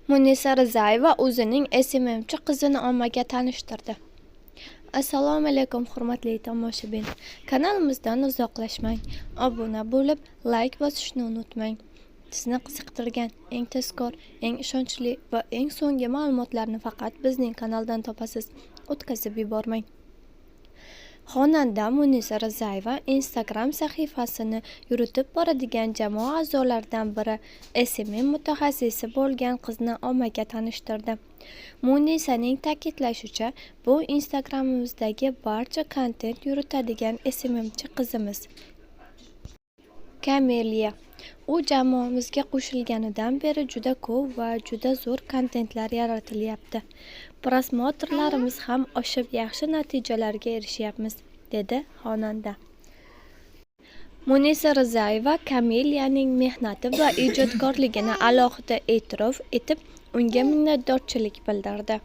Munisa Rizayeva o'zining SMMchi qizini ommaga tanishtirdi. Assalomu alaykum hurmatli tomoshabin. Kanalimizdan uzoqlashmang. Obuna bo'lib, like bosishni unutmang. Sizni qiziqtirgan eng tezkor, eng ishonchli va eng so'nggi ma'lumotlarni faqat bizning kanaldan topasiz. O'tkazib yubormang. Xonanda Munisa Rizayeva Instagram sahifasini yuritib boradigan jamoa a'zolaridan biri SMM mutaxassisi bo'lgan qizni ommaga tanishtirdi. Munisaning ta'kidlashicha, bu Instagramimizdagi barcha kontent yuritadigan SMMchi qizimiz. Kameliya. U jamoamizga qo'shilganidan beri juda ko'p va juda zo'r kontentlar yaratilyapti. Prosmotrlarimiz ham oshib yaxshi natijalarga erishyapmiz, dedi xonanda. Munisa Rizayeva Kameliyaning mehnati va ijodkorligini alohida e'tirof etib, unga minnatdorchilik bildirdi.